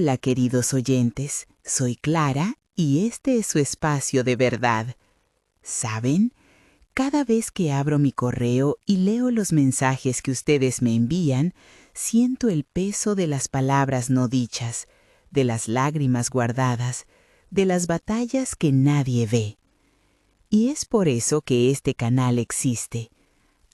Hola, queridos oyentes, soy Clara y este es su espacio de verdad. ¿Saben? Cada vez que abro mi correo y leo los mensajes que ustedes me envían, siento el peso de las palabras no dichas, de las lágrimas guardadas, de las batallas que nadie ve. Y es por eso que este canal existe.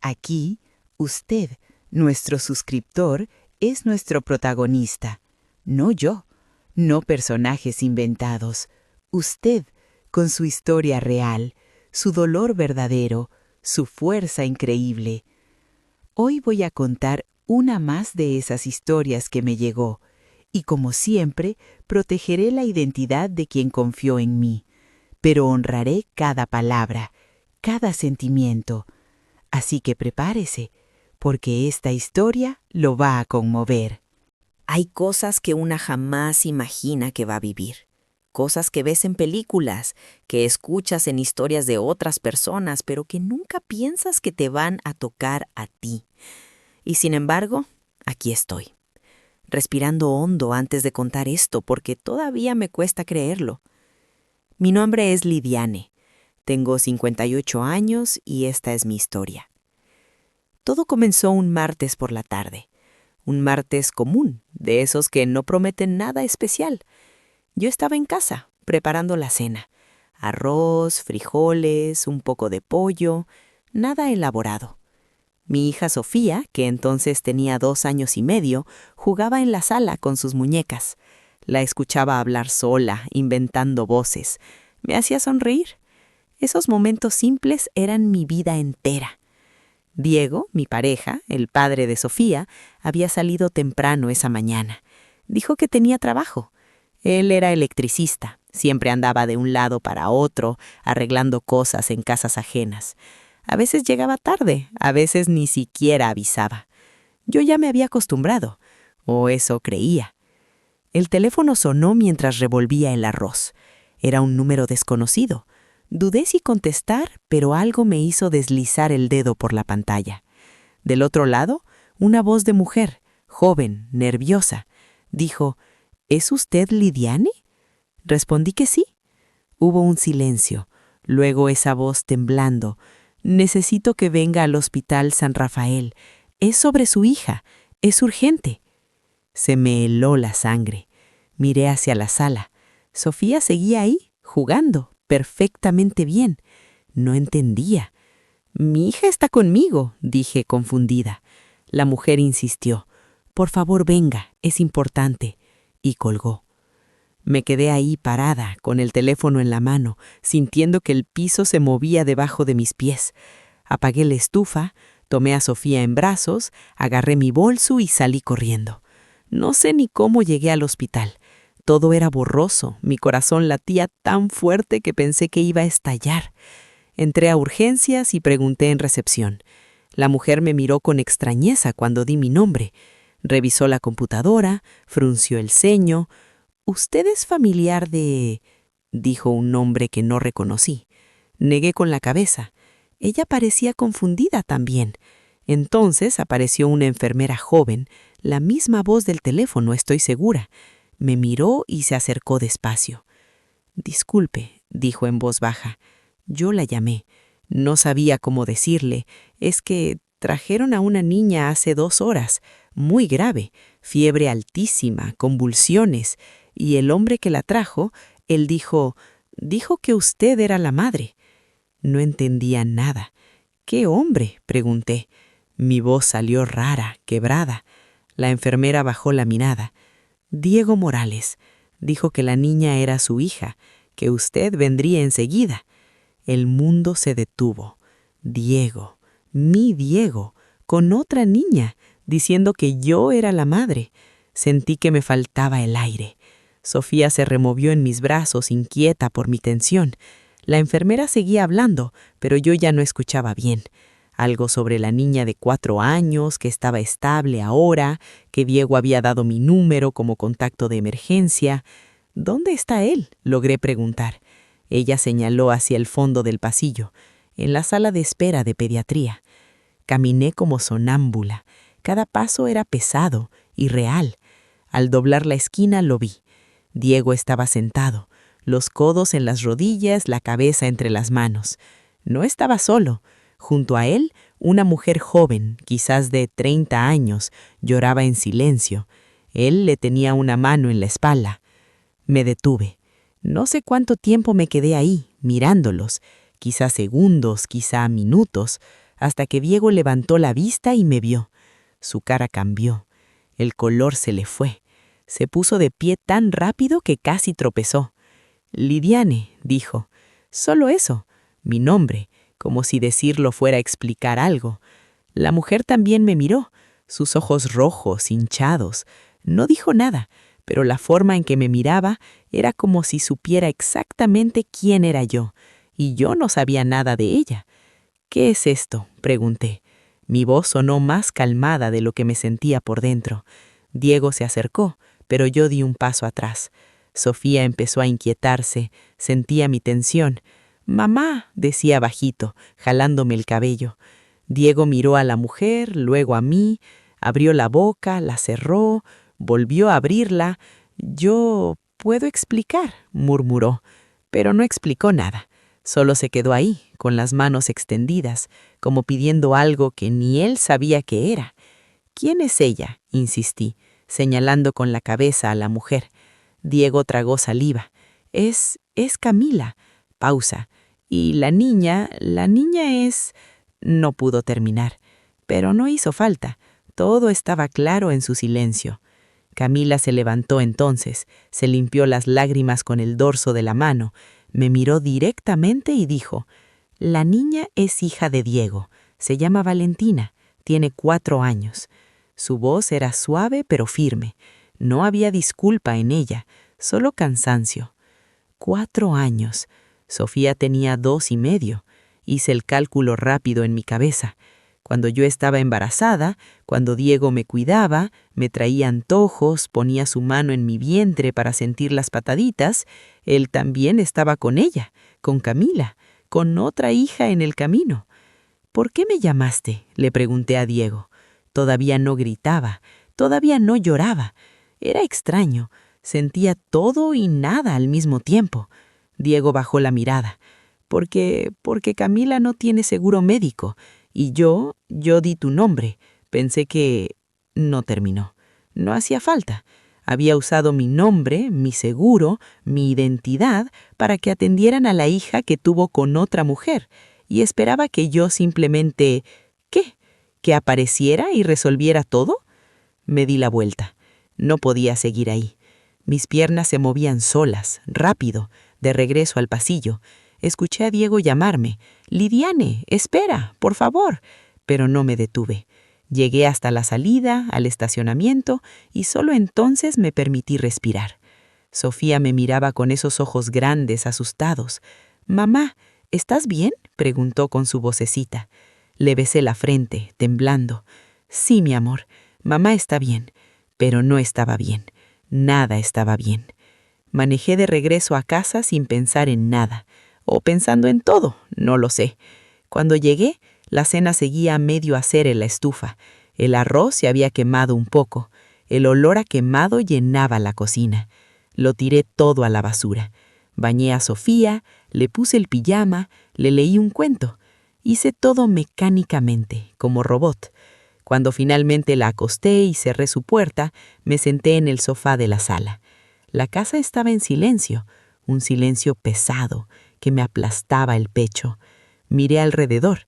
Aquí, usted, nuestro suscriptor, es nuestro protagonista. No yo, no personajes inventados. Usted, con su historia real, su dolor verdadero, su fuerza increíble. Hoy voy a contar una más de esas historias que me llegó, y como siempre, protegeré la identidad de quien confió en mí, pero honraré cada palabra, cada sentimiento. Así que prepárese, porque esta historia lo va a conmover. Hay cosas que una jamás imagina que va a vivir. Cosas que ves en películas, que escuchas en historias de otras personas, pero que nunca piensas que te van a tocar a ti. Y sin embargo, aquí estoy, respirando hondo antes de contar esto, porque todavía me cuesta creerlo. Mi nombre es Lidiane. Tengo 58 años y esta es mi historia. Todo comenzó un martes por la tarde. Un martes común, de esos que no prometen nada especial. Yo estaba en casa, preparando la cena. Arroz, frijoles, un poco de pollo, nada elaborado. Mi hija Sofía, que entonces tenía 2 años y medio, jugaba en la sala con sus muñecas. La escuchaba hablar sola, inventando voces. Me hacía sonreír. Esos momentos simples eran mi vida entera. Diego, mi pareja, el padre de Sofía, había salido temprano esa mañana. Dijo que tenía trabajo. Él era electricista, siempre andaba de un lado para otro, arreglando cosas en casas ajenas. A veces llegaba tarde, a veces ni siquiera avisaba. Yo ya me había acostumbrado, o eso creía. El teléfono sonó mientras revolvía el arroz. Era un número desconocido. Dudé si contestar, pero algo me hizo deslizar el dedo por la pantalla. Del otro lado, una voz de mujer, joven, nerviosa, dijo: ¿Es usted Lidiane? Respondí que sí. Hubo un silencio. Luego esa voz temblando: necesito que venga al Hospital San Rafael. Es sobre su hija. Es urgente. Se me heló la sangre. Miré hacia la sala. Sofía seguía ahí, jugando, perfectamente bien. No entendía. «Mi hija está conmigo», dije confundida. La mujer insistió: «Por favor, venga, es importante», y colgó. Me quedé ahí parada, con el teléfono en la mano, sintiendo que el piso se movía debajo de mis pies. Apagué la estufa, tomé a Sofía en brazos, agarré mi bolso y salí corriendo. No sé ni cómo llegué al hospital. Todo era borroso, mi corazón latía tan fuerte que pensé que iba a estallar. Entré a urgencias y pregunté en recepción. La mujer me miró con extrañeza cuando di mi nombre. Revisó la computadora, frunció el ceño. «¿Usted es familiar de...?» dijo un nombre que no reconocí. Negué con la cabeza. Ella parecía confundida también. Entonces apareció una enfermera joven, la misma voz del teléfono, estoy segura. Me miró y se acercó despacio. «Disculpe», dijo en voz baja. Yo la llamé. No sabía cómo decirle. «Es que trajeron a una niña hace 2 horas, muy grave, fiebre altísima, convulsiones, y el hombre que la trajo, él dijo que usted era la madre». No entendía nada. «¿Qué hombre?», pregunté. Mi voz salió rara, quebrada. La enfermera bajó la mirada. «Diego Morales. Dijo que la niña era su hija, que usted vendría enseguida». El mundo se detuvo. Diego, mi Diego, con otra niña, diciendo que yo era la madre. Sentí que me faltaba el aire. Sofía se removió en mis brazos, inquieta por mi tensión. La enfermera seguía hablando, pero yo ya no escuchaba bien. Algo sobre la niña de 4 años, que estaba estable ahora, que Diego había dado mi número como contacto de emergencia. «¿Dónde está él?», logré preguntar. Ella señaló hacia el fondo del pasillo, en la sala de espera de pediatría. Caminé como sonámbula. Cada paso era pesado y real. Al doblar la esquina lo vi. Diego estaba sentado, los codos en las rodillas, la cabeza entre las manos. No estaba solo. Junto a él, una mujer joven, quizás de 30 años, lloraba en silencio. Él le tenía una mano en la espalda. Me detuve. No sé cuánto tiempo me quedé ahí, mirándolos, quizá segundos, quizá minutos, hasta que Diego levantó la vista y me vio. Su cara cambió. El color se le fue. Se puso de pie tan rápido que casi tropezó. «Lidiane», dijo. Solo eso, mi nombre, como si decirlo fuera a explicar algo. La mujer también me miró, sus ojos rojos, hinchados. No dijo nada, pero la forma en que me miraba era como si supiera exactamente quién era yo, y yo no sabía nada de ella. «¿Qué es esto?», pregunté. Mi voz sonó más calmada de lo que me sentía por dentro. Diego se acercó, pero yo di un paso atrás. Sofía empezó a inquietarse, sentía mi tensión. «Mamá», decía bajito, jalándome el cabello. Diego miró a la mujer, luego a mí, abrió la boca, la cerró, volvió a abrirla. «Yo puedo explicar», murmuró, pero no explicó nada. Solo se quedó ahí, con las manos extendidas, como pidiendo algo que ni él sabía qué era. «¿Quién es ella?», insistí, señalando con la cabeza a la mujer. Diego tragó saliva. Es Camila». Pausa. «Y la niña es...». No pudo terminar, pero no hizo falta. Todo estaba claro en su silencio. Camila se levantó entonces, se limpió las lágrimas con el dorso de la mano, me miró directamente y dijo: «La niña es hija de Diego. Se llama Valentina. Tiene 4 años». Su voz era suave pero firme. No había disculpa en ella, solo cansancio. 4 años. Sofía tenía 2 y medio. Hice el cálculo rápido en mi cabeza. Cuando yo estaba embarazada, cuando Diego me cuidaba, me traía antojos, ponía su mano en mi vientre para sentir las pataditas, él también estaba con ella, con Camila, con otra hija en el camino. «¿Por qué me llamaste?», le pregunté a Diego. Todavía no gritaba, todavía no lloraba. Era extraño, sentía todo y nada al mismo tiempo. Diego bajó la mirada. Porque Camila no tiene seguro médico, y yo di tu nombre. Pensé que...». No terminó. No hacía falta. Había usado mi nombre, mi seguro, mi identidad para que atendieran a la hija que tuvo con otra mujer, y esperaba que yo simplemente... ¿qué? ¿Que apareciera y resolviera todo? Me di la vuelta. No podía seguir ahí. Mis piernas se movían solas, rápido, de regreso al pasillo. Escuché a Diego llamarme. «Lidiane, espera, por favor». Pero no me detuve. Llegué hasta la salida, al estacionamiento, y solo entonces me permití respirar. Sofía me miraba con esos ojos grandes, asustados. «Mamá, ¿estás bien?», preguntó con su vocecita. Le besé la frente, temblando. «Sí, mi amor, mamá está bien». Pero no estaba bien. Nada estaba bien. Manejé de regreso a casa sin pensar en nada. O pensando en todo, no lo sé. Cuando llegué, la cena seguía a medio hacer en la estufa. El arroz se había quemado un poco. El olor a quemado llenaba la cocina. Lo tiré todo a la basura. Bañé a Sofía, le puse el pijama, le leí un cuento. Hice todo mecánicamente, como robot. Cuando finalmente la acosté y cerré su puerta, me senté en el sofá de la sala. La casa estaba en silencio, un silencio pesado que me aplastaba el pecho. Miré alrededor.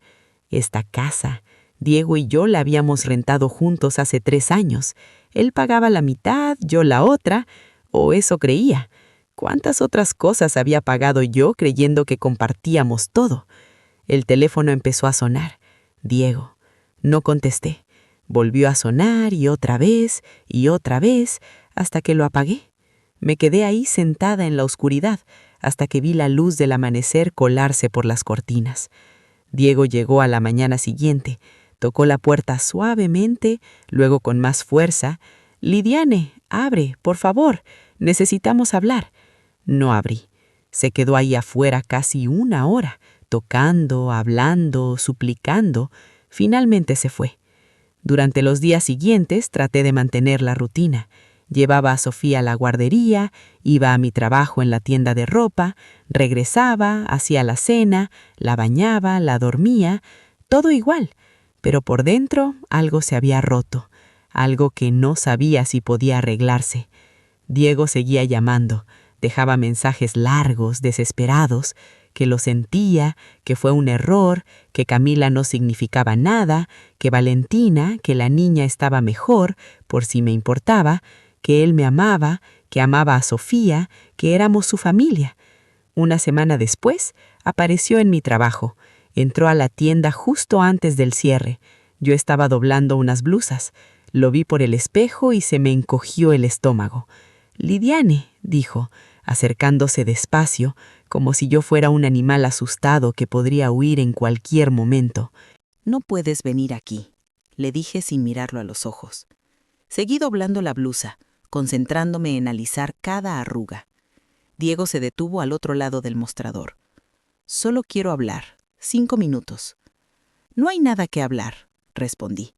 Esta casa, Diego y yo la habíamos rentado juntos hace 3 años. Él pagaba la mitad, yo la otra, o eso creía. ¿Cuántas otras cosas había pagado yo creyendo que compartíamos todo? El teléfono empezó a sonar. Diego. No contesté. Volvió a sonar y otra vez, hasta que lo apagué. Me quedé ahí sentada en la oscuridad, hasta que vi la luz del amanecer colarse por las cortinas. Diego llegó a la mañana siguiente, tocó la puerta suavemente, luego con más fuerza. «Lidiane, abre, por favor, necesitamos hablar». No abrí. Se quedó ahí afuera casi 1 hora, tocando, hablando, suplicando. Finalmente se fue. Durante los días siguientes traté de mantener la rutina. Llevaba a Sofía a la guardería, iba a mi trabajo en la tienda de ropa, regresaba, hacía la cena, la bañaba, la dormía, todo igual, pero por dentro algo se había roto, algo que no sabía si podía arreglarse. Diego seguía llamando, dejaba mensajes largos, desesperados, que lo sentía, que fue un error, que Camila no significaba nada, que Valentina, que la niña estaba mejor, por si me importaba, que él me amaba, que amaba a Sofía, que éramos su familia. Una semana después, apareció en mi trabajo. Entró a la tienda justo antes del cierre. Yo estaba doblando unas blusas. Lo vi por el espejo y se me encogió el estómago. «Lidiane», dijo, acercándose despacio, como si yo fuera un animal asustado que podría huir en cualquier momento. «No puedes venir aquí», le dije sin mirarlo a los ojos. Seguí doblando la blusa, concentrándome en alisar cada arruga. Diego se detuvo al otro lado del mostrador. «Solo quiero hablar. 5 minutos». «No hay nada que hablar», respondí.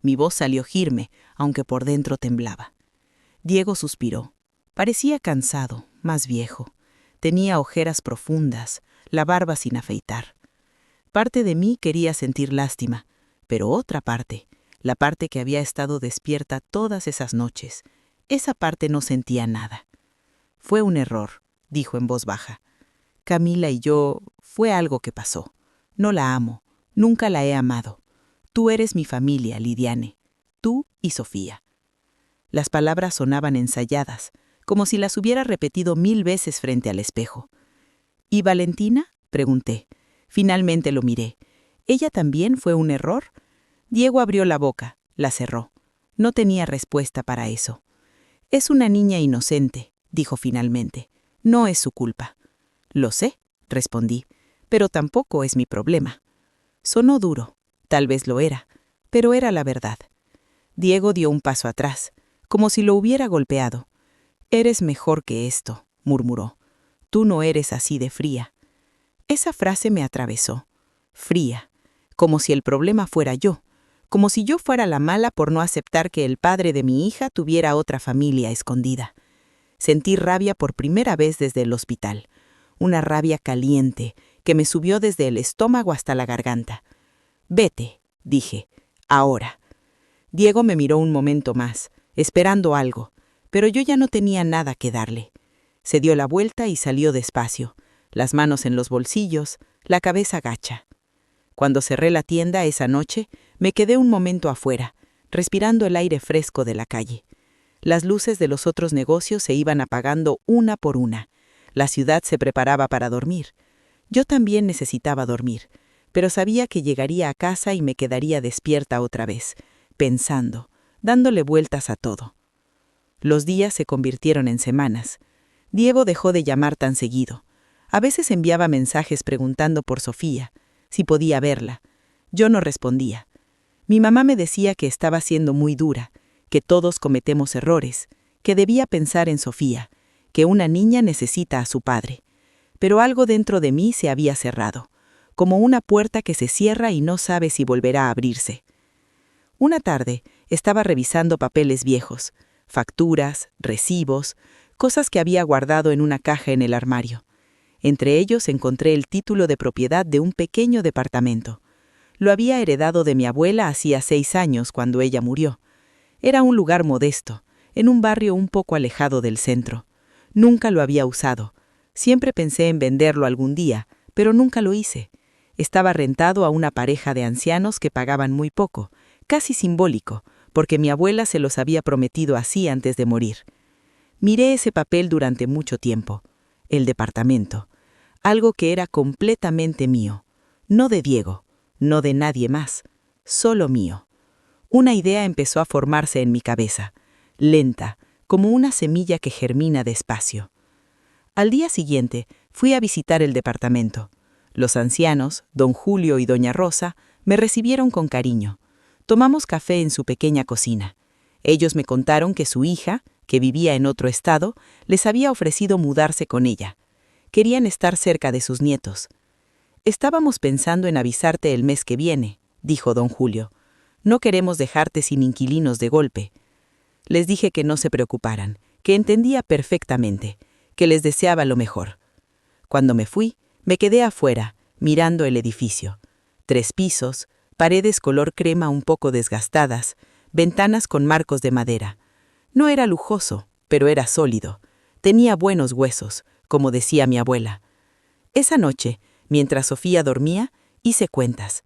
Mi voz salió firme, aunque por dentro temblaba. Diego suspiró. Parecía cansado, más viejo. Tenía ojeras profundas, la barba sin afeitar. Parte de mí quería sentir lástima, pero otra parte, la parte que había estado despierta todas esas noches, esa parte no sentía nada. «Fue un error», dijo en voz baja. «Camila y yo, fue algo que pasó. No la amo, nunca la he amado. Tú eres mi familia, Lidiane. Tú y Sofía». Las palabras sonaban ensayadas, como si las hubiera repetido 1000 veces frente al espejo. «¿Y Valentina?», pregunté. Finalmente lo miré. ¿Ella también fue un error? Diego abrió la boca, la cerró. No tenía respuesta para eso. «Es una niña inocente», dijo finalmente. «No es su culpa». «Lo sé», respondí, «pero tampoco es mi problema». Sonó duro, tal vez lo era, pero era la verdad. Diego dio un paso atrás, como si lo hubiera golpeado. «Eres mejor que esto», murmuró. «Tú no eres así de fría». Esa frase me atravesó. Fría, como si el problema fuera yo, como si yo fuera la mala por no aceptar que el padre de mi hija tuviera otra familia escondida. Sentí rabia por primera vez desde el hospital, una rabia caliente que me subió desde el estómago hasta la garganta. «Vete», dije, «ahora». Diego me miró un momento más, esperando algo, pero yo ya no tenía nada que darle. Se dio la vuelta y salió despacio, las manos en los bolsillos, la cabeza gacha. Cuando cerré la tienda esa noche, me quedé un momento afuera, respirando el aire fresco de la calle. Las luces de los otros negocios se iban apagando una por una. La ciudad se preparaba para dormir. Yo también necesitaba dormir, pero sabía que llegaría a casa y me quedaría despierta otra vez, pensando, dándole vueltas a todo. Los días se convirtieron en semanas. Diego dejó de llamar tan seguido. A veces enviaba mensajes preguntando por Sofía, si podía verla. Yo no respondía. Mi mamá me decía que estaba siendo muy dura, que todos cometemos errores, que debía pensar en Sofía, que una niña necesita a su padre. Pero algo dentro de mí se había cerrado, como una puerta que se cierra y no sabe si volverá a abrirse. Una tarde estaba revisando papeles viejos, facturas, recibos, cosas que había guardado en una caja en el armario. Entre ellos encontré el título de propiedad de un pequeño departamento. Lo había heredado de mi abuela hacía 6 años cuando ella murió. Era un lugar modesto, en un barrio un poco alejado del centro. Nunca lo había usado. Siempre pensé en venderlo algún día, pero nunca lo hice. Estaba rentado a una pareja de ancianos que pagaban muy poco, casi simbólico, porque mi abuela se los había prometido así antes de morir. Miré ese papel durante mucho tiempo. El departamento. Algo que era completamente mío. No de Diego, no de nadie más, solo mío. Una idea empezó a formarse en mi cabeza, lenta, como una semilla que germina despacio. Al día siguiente fui a visitar el departamento. Los ancianos, don Julio y doña Rosa, me recibieron con cariño. Tomamos café en su pequeña cocina. Ellos me contaron que su hija, que vivía en otro estado, les había ofrecido mudarse con ella. Querían estar cerca de sus nietos. «Estábamos pensando en avisarte el mes que viene», dijo don Julio. «No queremos dejarte sin inquilinos de golpe». Les dije que no se preocuparan, que entendía perfectamente, que les deseaba lo mejor. Cuando me fui, me quedé afuera, mirando el edificio. 3 pisos, paredes color crema un poco desgastadas, ventanas con marcos de madera. No era lujoso, pero era sólido. Tenía buenos huesos, como decía mi abuela. Esa noche, mientras Sofía dormía, hice cuentas.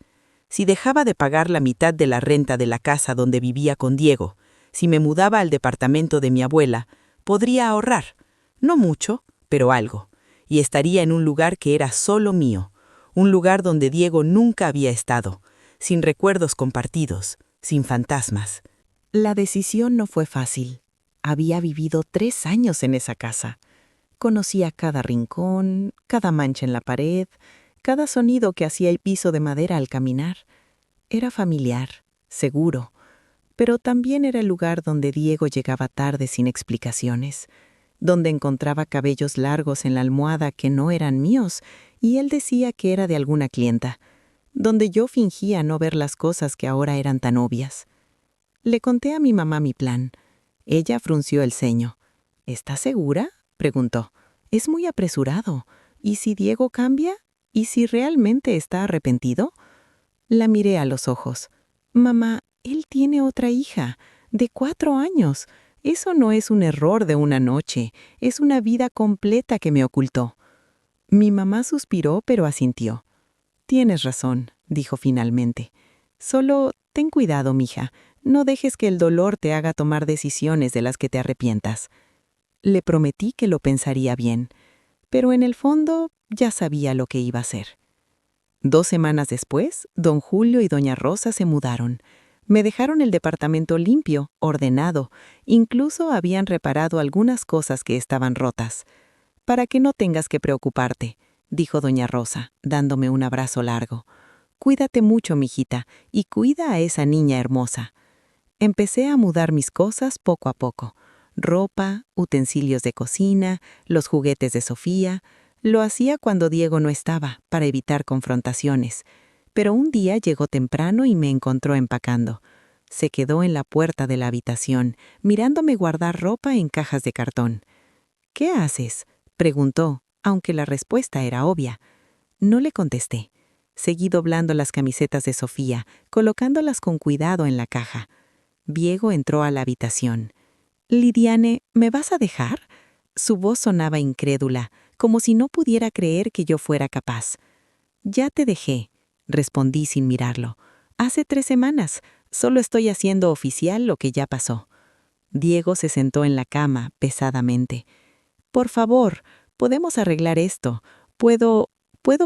Si dejaba de pagar la mitad de la renta de la casa donde vivía con Diego, si me mudaba al departamento de mi abuela, podría ahorrar. No mucho, pero algo. Y estaría en un lugar que era solo mío, un lugar donde Diego nunca había estado, sin recuerdos compartidos, sin fantasmas. La decisión no fue fácil. Había vivido 3 años en esa casa. Conocía cada rincón, cada mancha en la pared, cada sonido que hacía el piso de madera al caminar. Era familiar, seguro, pero también era el lugar donde Diego llegaba tarde sin explicaciones, donde encontraba cabellos largos en la almohada que no eran míos y él decía que era de alguna clienta, donde yo fingía no ver las cosas que ahora eran tan obvias. Le conté a mi mamá mi plan. Ella frunció el ceño. ¿Estás segura?, preguntó. Es muy apresurado. ¿Y si Diego cambia? ¿Y si realmente está arrepentido? La miré a los ojos. Mamá, él tiene otra hija, de 4 años. Eso no es un error de una noche, es una vida completa que me ocultó. Mi mamá suspiró, pero asintió. Tienes razón, dijo finalmente. Solo ten cuidado, mija. No dejes que el dolor te haga tomar decisiones de las que te arrepientas. Le prometí que lo pensaría bien, pero en el fondo ya sabía lo que iba a hacer. 2 semanas después, don Julio y doña Rosa se mudaron. Me dejaron el departamento limpio, ordenado, incluso habían reparado algunas cosas que estaban rotas. «Para que no tengas que preocuparte», dijo doña Rosa, dándome un abrazo largo. «Cuídate mucho, mijita, y cuida a esa niña hermosa». Empecé a mudar mis cosas poco a poco. Ropa, utensilios de cocina, los juguetes de Sofía. Lo hacía cuando Diego no estaba, para evitar confrontaciones. Pero un día llegó temprano y me encontró empacando. Se quedó en la puerta de la habitación, mirándome guardar ropa en cajas de cartón. «¿Qué haces?», preguntó, aunque la respuesta era obvia. No le contesté. Seguí doblando las camisetas de Sofía, colocándolas con cuidado en la caja. Diego entró a la habitación. «Lidiane, ¿me vas a dejar?». Su voz sonaba incrédula, como si no pudiera creer que yo fuera capaz. «Ya te dejé», respondí sin mirarlo. «Hace 3 semanas. Solo estoy haciendo oficial lo que ya pasó». Diego se sentó en la cama, pesadamente. «Por favor, podemos arreglar esto. Puedo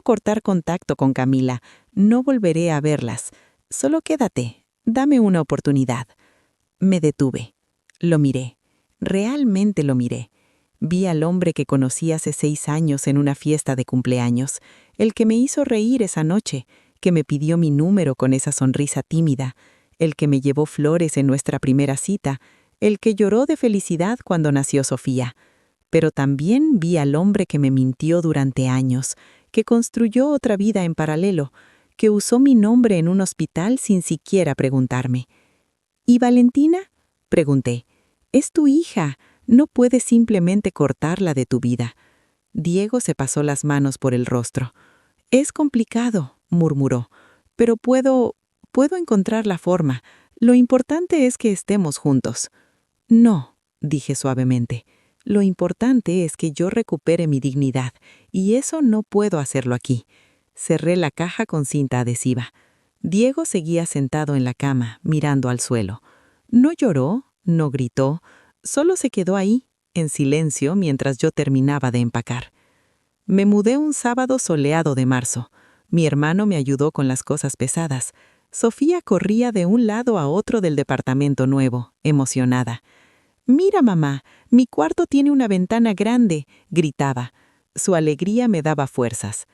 cortar contacto con Camila. No volveré a verlas. Solo quédate. Dame una oportunidad». Me detuve. Lo miré. Realmente lo miré. Vi al hombre que conocí hace 6 años en una fiesta de cumpleaños, el que me hizo reír esa noche, que me pidió mi número con esa sonrisa tímida, el que me llevó flores en nuestra primera cita, el que lloró de felicidad cuando nació Sofía. Pero también vi al hombre que me mintió durante años, que construyó otra vida en paralelo, que usó mi nombre en un hospital sin siquiera preguntarme. «¿Y Valentina?», pregunté. «Es tu hija. No puedes simplemente cortarla de tu vida». Diego se pasó las manos por el rostro. «Es complicado», murmuró, «pero puedo encontrar la forma. Lo importante es que estemos juntos». «No», dije suavemente. «Lo importante es que yo recupere mi dignidad, y eso no puedo hacerlo aquí». Cerré la caja con cinta adhesiva. Diego seguía sentado en la cama, mirando al suelo. No lloró, no gritó, solo se quedó ahí, en silencio, mientras yo terminaba de empacar. Me mudé un sábado soleado de marzo. Mi hermano me ayudó con las cosas pesadas. Sofía corría de un lado a otro del departamento nuevo, emocionada. «Mira, mamá, mi cuarto tiene una ventana grande», gritaba. Su alegría me daba fuerzas.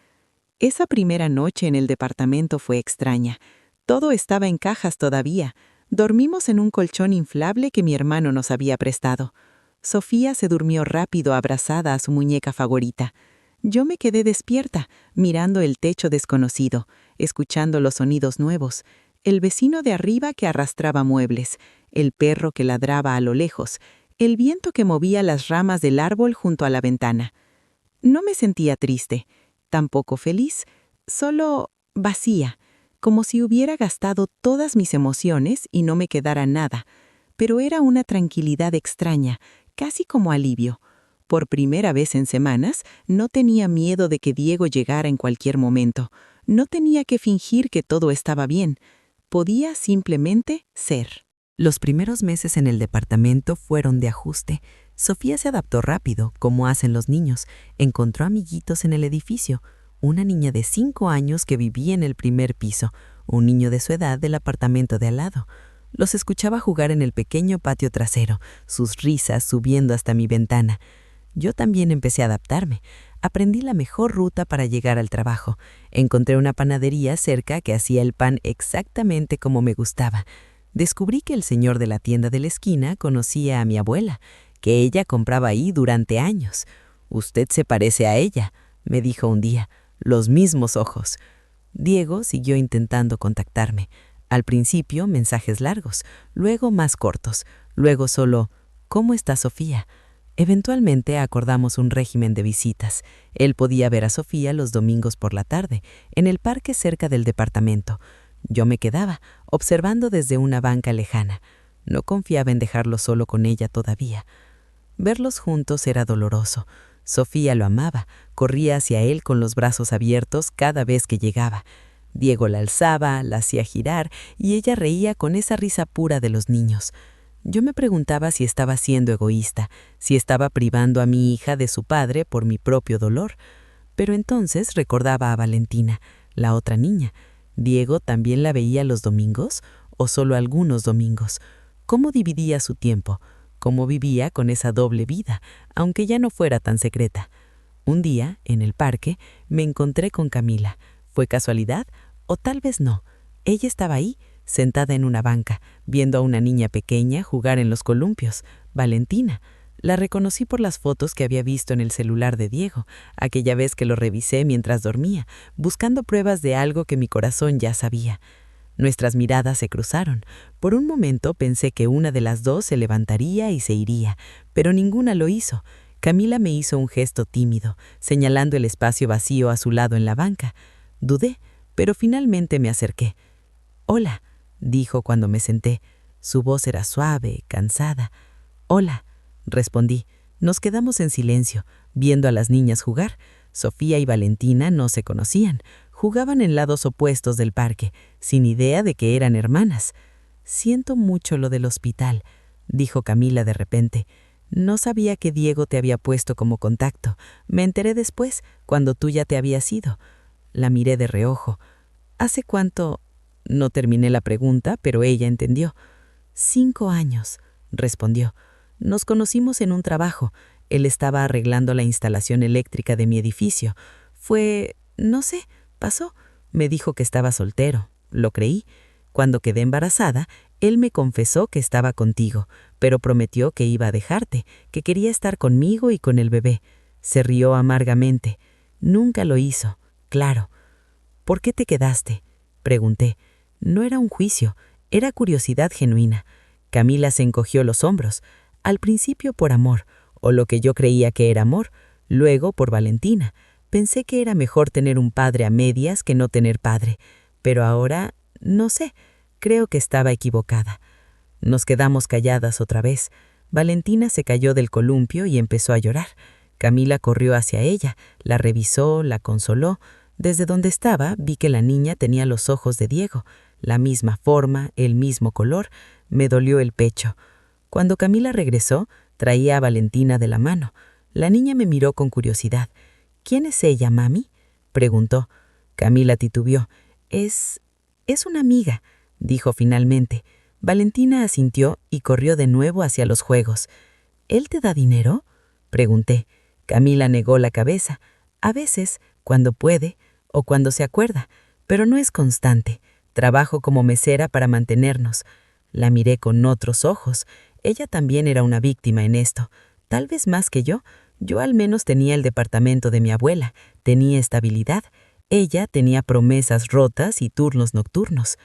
Esa primera noche en el departamento fue extraña. Todo estaba en cajas todavía. Dormimos en un colchón inflable que mi hermano nos había prestado. Sofía se durmió rápido abrazada a su muñeca favorita. Yo me quedé despierta, mirando el techo desconocido, escuchando los sonidos nuevos, el vecino de arriba que arrastraba muebles, el perro que ladraba a lo lejos, el viento que movía las ramas del árbol junto a la ventana. No me sentía triste, tampoco feliz, solo vacía, como si hubiera gastado todas mis emociones y no me quedara nada, pero era una tranquilidad extraña, casi como alivio. Por primera vez en semanas, no tenía miedo de que Diego llegara en cualquier momento. No tenía que fingir que todo estaba bien. Podía simplemente ser. Los primeros meses en el departamento fueron de ajuste. Sofía se adaptó rápido, como hacen los niños. Encontró amiguitos en el edificio. Una niña de 5 años que vivía en el primer piso, un niño de su edad del apartamento de al lado. Los escuchaba jugar en el pequeño patio trasero, sus risas subiendo hasta mi ventana. Yo también empecé a adaptarme. Aprendí la mejor ruta para llegar al trabajo. Encontré una panadería cerca que hacía el pan exactamente como me gustaba. Descubrí que el señor de la tienda de la esquina conocía a mi abuela, que ella compraba ahí durante años. «Usted se parece a ella», me dijo un día, «los mismos ojos». Diego siguió intentando contactarme. Al principio mensajes largos, luego más cortos, luego solo «¿Cómo está Sofía?». Eventualmente acordamos un régimen de visitas. Él podía ver a Sofía los domingos por la tarde, en el parque cerca del departamento. Yo me quedaba, observando desde una banca lejana. No confiaba en dejarlo solo con ella todavía. Verlos juntos era doloroso. Sofía lo amaba, corría hacia él con los brazos abiertos cada vez que llegaba. Diego la alzaba, la hacía girar y ella reía con esa risa pura de los niños. Yo me preguntaba si estaba siendo egoísta, si estaba privando a mi hija de su padre por mi propio dolor. Pero entonces recordaba a Valentina, la otra niña. ¿Diego también la veía los domingos o solo algunos domingos? ¿Cómo dividía su tiempo? ¿Cómo vivía con esa doble vida, aunque ya no fuera tan secreta? Un día, en el parque, me encontré con Camila. ¿Fue casualidad? O tal vez no. Ella estaba ahí, sentada en una banca, viendo a una niña pequeña jugar en los columpios, Valentina. La reconocí por las fotos que había visto en el celular de Diego, aquella vez que lo revisé mientras dormía, buscando pruebas de algo que mi corazón ya sabía. Nuestras miradas se cruzaron. Por un momento pensé que una de las dos se levantaría y se iría, pero ninguna lo hizo. Camila me hizo un gesto tímido, señalando el espacio vacío a su lado en la banca. Dudé, pero finalmente me acerqué. «Hola», dijo cuando me senté. Su voz era suave, cansada. «Hola», respondí. Nos quedamos en silencio, viendo a las niñas jugar. Sofía y Valentina no se conocían. Jugaban en lados opuestos del parque, sin idea de que eran hermanas. «Siento mucho lo del hospital», dijo Camila de repente. «No sabía que Diego te había puesto como contacto. Me enteré después, cuando tú ya te habías ido». La miré de reojo. «¿Hace cuánto?» No terminé la pregunta, pero ella entendió. 5 años, respondió. Nos conocimos en un trabajo. Él estaba arreglando la instalación eléctrica de mi edificio. No sé, pasó. Me dijo que estaba soltero. Lo creí. Cuando quedé embarazada, él me confesó que estaba contigo, pero prometió que iba a dejarte, que quería estar conmigo y con el bebé. Se rió amargamente. Nunca lo hizo, claro. ¿Por qué te quedaste?, pregunté. No era un juicio, era curiosidad genuina. Camila se encogió los hombros, al principio por amor, o lo que yo creía que era amor, luego por Valentina. Pensé que era mejor tener un padre a medias que no tener padre, pero ahora, no sé, creo que estaba equivocada. Nos quedamos calladas otra vez. Valentina se cayó del columpio y empezó a llorar. Camila corrió hacia ella, la revisó, la consoló. Desde donde estaba vi que la niña tenía los ojos de Diego, la misma forma, el mismo color. Me dolió el pecho. Cuando Camila regresó, traía a Valentina de la mano. La niña me miró con curiosidad. «¿Quién es ella, mami?», preguntó. Camila titubeó. Es una amiga», dijo finalmente. Valentina asintió y corrió de nuevo hacia los juegos. «¿Él te da dinero?», pregunté. Camila negó la cabeza. «A veces, cuando puede o cuando se acuerda, pero no es constante. Trabajo como mesera para mantenernos». La miré con otros ojos. Ella también era una víctima en esto. Tal vez más que yo. Yo al menos tenía el departamento de mi abuela, tenía estabilidad. Ella tenía promesas rotas y turnos nocturnos.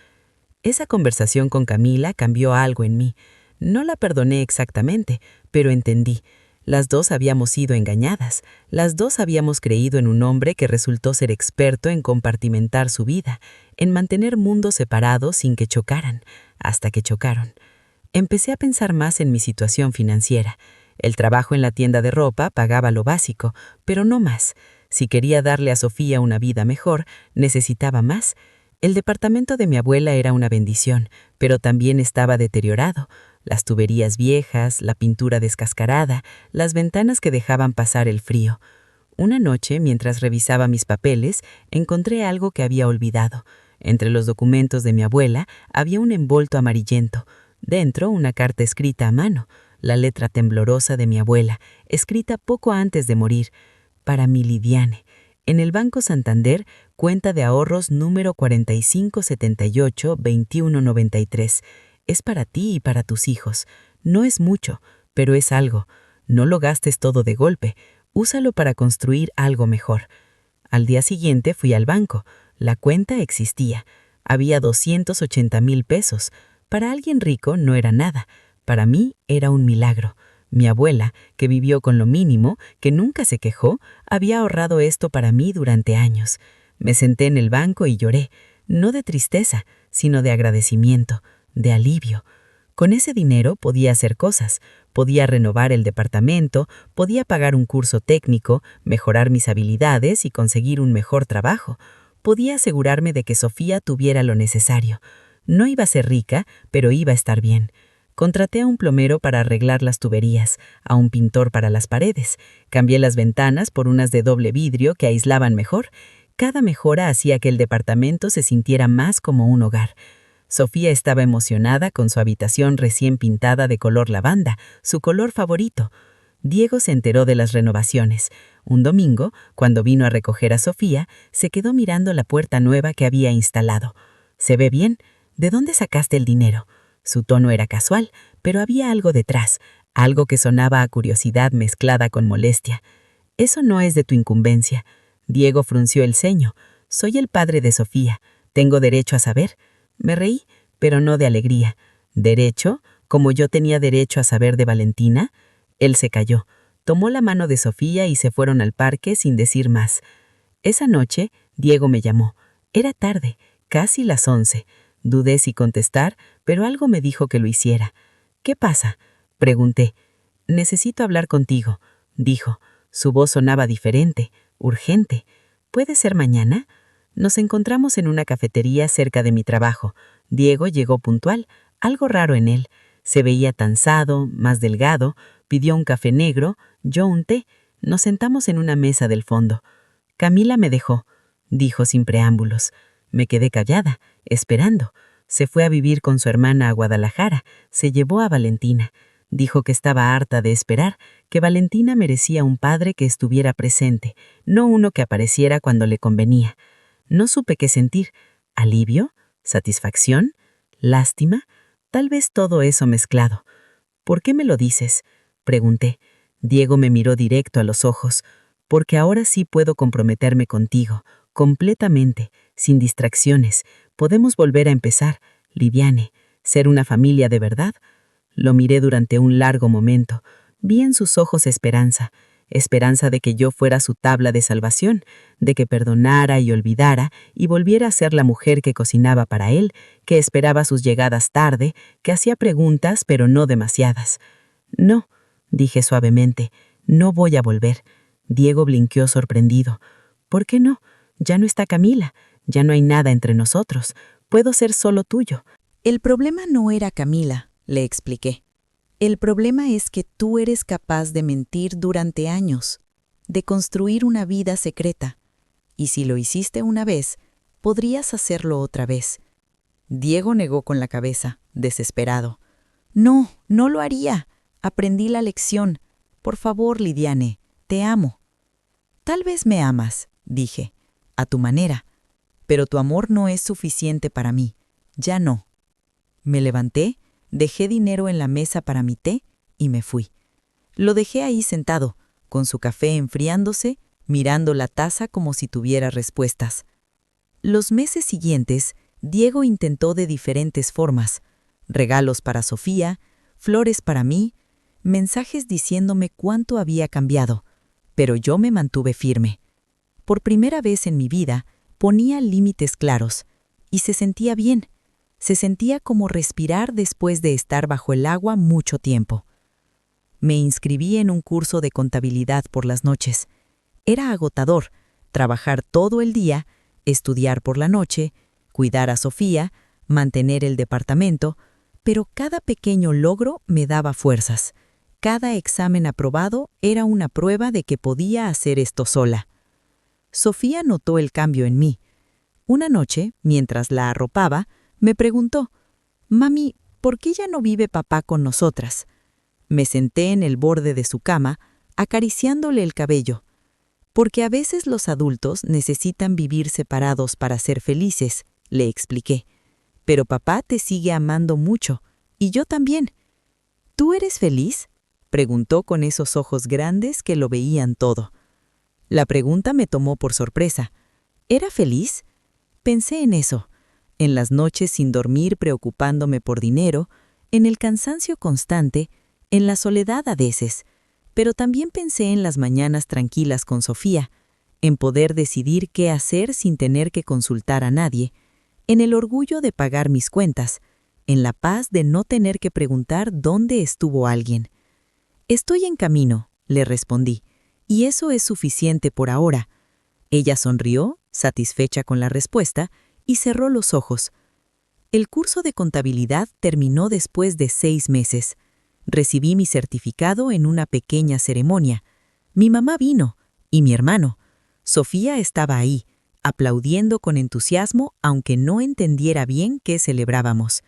Esa conversación con Camila cambió algo en mí. No la perdoné exactamente, pero entendí. Las dos habíamos sido engañadas. Las dos habíamos creído en un hombre que resultó ser experto en compartimentar su vida, en mantener mundos separados sin que chocaran, hasta que chocaron. Empecé a pensar más en mi situación financiera. El trabajo en la tienda de ropa pagaba lo básico, pero no más. Si quería darle a Sofía una vida mejor, necesitaba más. El departamento de mi abuela era una bendición, pero también estaba deteriorado. Las tuberías viejas, la pintura descascarada, las ventanas que dejaban pasar el frío. Una noche, mientras revisaba mis papeles, encontré algo que había olvidado. Entre los documentos de mi abuela había un envolto amarillento. Dentro, una carta escrita a mano, la letra temblorosa de mi abuela, escrita poco antes de morir. Para mi Lidiane, en el Banco Santander, cuenta de ahorros número 4578-2193. Es para ti y para tus hijos. No es mucho, pero es algo. No lo gastes todo de golpe. Úsalo para construir algo mejor. Al día siguiente fui al banco. La cuenta existía. Había 280,000 pesos. Para alguien rico no era nada. Para mí era un milagro. Mi abuela, que vivió con lo mínimo, que nunca se quejó, había ahorrado esto para mí durante años. Me senté en el banco y lloré, no de tristeza, sino de agradecimiento, de alivio. Con ese dinero podía hacer cosas, podía renovar el departamento, podía pagar un curso técnico, mejorar mis habilidades y conseguir un mejor trabajo. Podía asegurarme de que Sofía tuviera lo necesario. No iba a ser rica, pero iba a estar bien. Contraté a un plomero para arreglar las tuberías, a un pintor para las paredes. Cambié las ventanas por unas de doble vidrio que aislaban mejor. Cada mejora hacía que el departamento se sintiera más como un hogar. Sofía estaba emocionada con su habitación recién pintada de color lavanda, su color favorito. Diego se enteró de las renovaciones. Un domingo, cuando vino a recoger a Sofía, se quedó mirando la puerta nueva que había instalado. «¿Se ve bien? ¿De dónde sacaste el dinero?» Su tono era casual, pero había algo detrás, algo que sonaba a curiosidad mezclada con molestia. «Eso no es de tu incumbencia». Diego frunció el ceño. «Soy el padre de Sofía. Tengo derecho a saber». Me reí, pero no de alegría. ¿Derecho? ¿Como yo tenía derecho a saber de Valentina? Él se calló. Tomó la mano de Sofía y se fueron al parque sin decir más. Esa noche, Diego me llamó. Era tarde, casi las 11. Dudé si contestar, pero algo me dijo que lo hiciera. «¿Qué pasa?», pregunté. «Necesito hablar contigo», dijo. Su voz sonaba diferente, urgente. «¿Puede ser mañana?» Nos encontramos en una cafetería cerca de mi trabajo. Diego llegó puntual, algo raro en él. Se veía cansado, más delgado, pidió un café negro, yo un té. Nos sentamos en una mesa del fondo. «Camila me dejó», dijo sin preámbulos. Me quedé callada, esperando. Se fue a vivir con su hermana a Guadalajara, se llevó a Valentina. Dijo que estaba harta de esperar, que Valentina merecía un padre que estuviera presente, no uno que apareciera cuando le convenía. No supe qué sentir. ¿Alivio? ¿Satisfacción? ¿Lástima? Tal vez todo eso mezclado. «¿Por qué me lo dices?», pregunté. Diego me miró directo a los ojos. «Porque ahora sí puedo comprometerme contigo, completamente, sin distracciones. Podemos volver a empezar, Lidiane, ser una familia de verdad». Lo miré durante un largo momento. Vi en sus ojos esperanza. Esperanza de que yo fuera su tabla de salvación, de que perdonara y olvidara y volviera a ser la mujer que cocinaba para él, que esperaba sus llegadas tarde, que hacía preguntas pero no demasiadas. «No», dije suavemente, «no voy a volver». Diego blinqueó sorprendido. «¿Por qué no? Ya no está Camila, ya no hay nada entre nosotros. Puedo ser solo tuyo». El problema no era Camila, le expliqué. El problema es que tú eres capaz de mentir durante años, de construir una vida secreta. Y si lo hiciste una vez, podrías hacerlo otra vez. Diego negó con la cabeza, desesperado. «No, no lo haría. Aprendí la lección. Por favor, Lidiane, te amo». «Tal vez me amas», dije, «a tu manera. Pero tu amor no es suficiente para mí. Ya no». Me levanté, dejé dinero en la mesa para mi té y me fui. Lo dejé ahí sentado, con su café enfriándose, mirando la taza como si tuviera respuestas. Los meses siguientes, Diego intentó de diferentes formas: regalos para Sofía, flores para mí, mensajes diciéndome cuánto había cambiado, pero yo me mantuve firme. Por primera vez en mi vida, ponía límites claros, y se sentía bien. Se sentía como respirar después de estar bajo el agua mucho tiempo. Me inscribí en un curso de contabilidad por las noches. Era agotador, trabajar todo el día, estudiar por la noche, cuidar a Sofía, mantener el departamento, pero cada pequeño logro me daba fuerzas. Cada examen aprobado era una prueba de que podía hacer esto sola. Sofía notó el cambio en mí. Una noche, mientras la arropaba, me preguntó: «Mami, ¿por qué ya no vive papá con nosotras?». Me senté en el borde de su cama, acariciándole el cabello. «Porque a veces los adultos necesitan vivir separados para ser felices», le expliqué. «Pero papá te sigue amando mucho, y yo también». «¿Tú eres feliz?», preguntó con esos ojos grandes que lo veían todo. La pregunta me tomó por sorpresa. ¿Era feliz? Pensé en eso, en las noches sin dormir preocupándome por dinero, en el cansancio constante, en la soledad a veces, pero también pensé en las mañanas tranquilas con Sofía, en poder decidir qué hacer sin tener que consultar a nadie, en el orgullo de pagar mis cuentas, en la paz de no tener que preguntar dónde estuvo alguien. «Estoy en camino», le respondí, «y eso es suficiente por ahora». Ella sonrió, satisfecha con la respuesta, y cerró los ojos. El curso de contabilidad terminó después de 6 meses. Recibí mi certificado en una pequeña ceremonia. Mi mamá vino, y mi hermano. Sofía estaba ahí, aplaudiendo con entusiasmo, aunque no entendiera bien qué celebrábamos.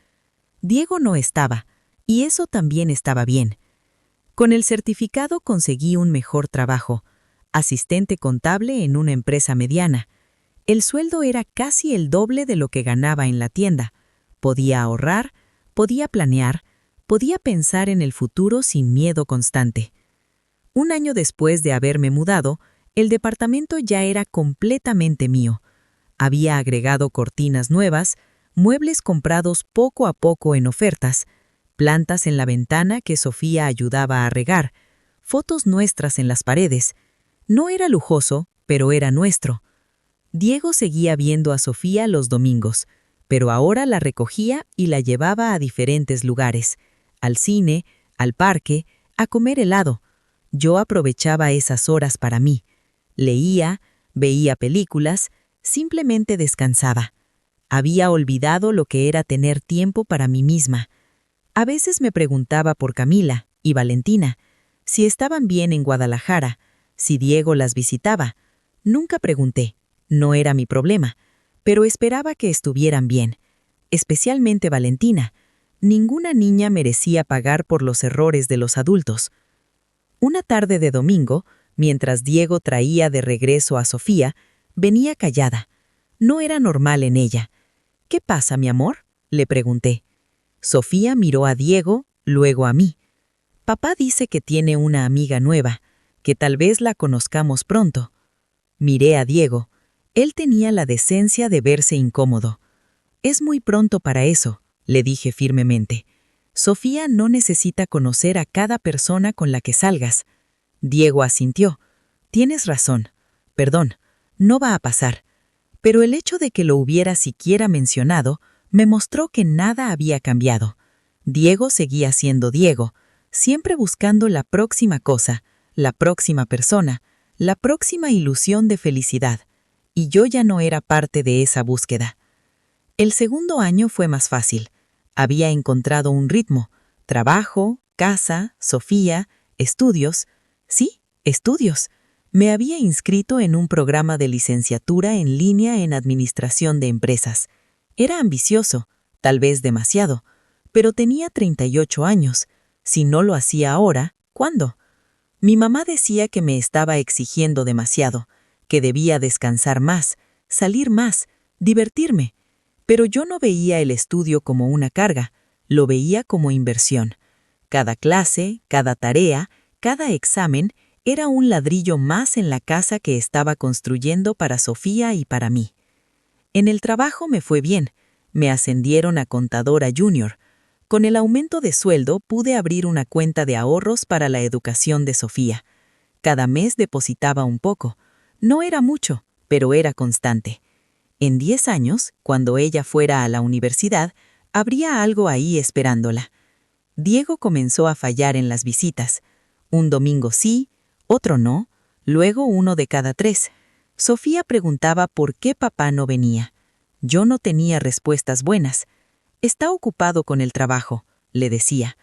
Diego no estaba, y eso también estaba bien. Con el certificado conseguí un mejor trabajo, asistente contable en una empresa mediana. El sueldo era casi el doble de lo que ganaba en la tienda. Podía ahorrar, podía planear, podía pensar en el futuro sin miedo constante. Un año después de haberme mudado, el departamento ya era completamente mío. Había agregado cortinas nuevas, muebles comprados poco a poco en ofertas, plantas en la ventana que Sofía ayudaba a regar, fotos nuestras en las paredes. No era lujoso, pero era nuestro. Diego seguía viendo a Sofía los domingos, pero ahora la recogía y la llevaba a diferentes lugares, al cine, al parque, a comer helado. Yo aprovechaba esas horas para mí. Leía, veía películas, simplemente descansaba. Había olvidado lo que era tener tiempo para mí misma. A veces me preguntaba por Camila y Valentina, si estaban bien en Guadalajara, si Diego las visitaba. Nunca pregunté, no era mi problema, pero esperaba que estuvieran bien, especialmente Valentina. Ninguna niña merecía pagar por los errores de los adultos. Una tarde de domingo, mientras Diego traía de regreso a Sofía, venía callada. No era normal en ella. «¿Qué pasa, mi amor?», le pregunté. Sofía miró a Diego, luego a mí. «Papá dice que tiene una amiga nueva, que tal vez la conozcamos pronto». Miré a Diego. Él tenía la decencia de verse incómodo. «Es muy pronto para eso», le dije firmemente. «Sofía no necesita conocer a cada persona con la que salgas». Diego asintió. «Tienes razón. Perdón, no va a pasar». Pero el hecho de que lo hubiera siquiera mencionado me mostró que nada había cambiado. Diego seguía siendo Diego, siempre buscando la próxima cosa, la próxima persona, la próxima ilusión de felicidad. Y yo ya no era parte de esa búsqueda. El segundo año fue más fácil. Había encontrado un ritmo: trabajo, casa, Sofía, estudios. Sí, estudios. Me había inscrito en un programa de licenciatura en línea en administración de empresas. Era ambicioso, tal vez demasiado, pero tenía 38 años. Si no lo hacía ahora, ¿cuándo? Mi mamá decía que me estaba exigiendo demasiado, que debía descansar más, salir más, divertirme. Pero yo no veía el estudio como una carga, lo veía como inversión. Cada clase, cada tarea, cada examen era un ladrillo más en la casa que estaba construyendo para Sofía y para mí. En el trabajo me fue bien. Me ascendieron a contadora junior. Con el aumento de sueldo pude abrir una cuenta de ahorros para la educación de Sofía. Cada mes depositaba un poco. No era mucho, pero era constante. En 10 años, cuando ella fuera a la universidad, habría algo ahí esperándola. Diego comenzó a fallar en las visitas. Un domingo sí, otro no, luego uno de cada 3. Sofía preguntaba por qué papá no venía. Yo no tenía respuestas buenas. Está ocupado con el trabajo, le decía.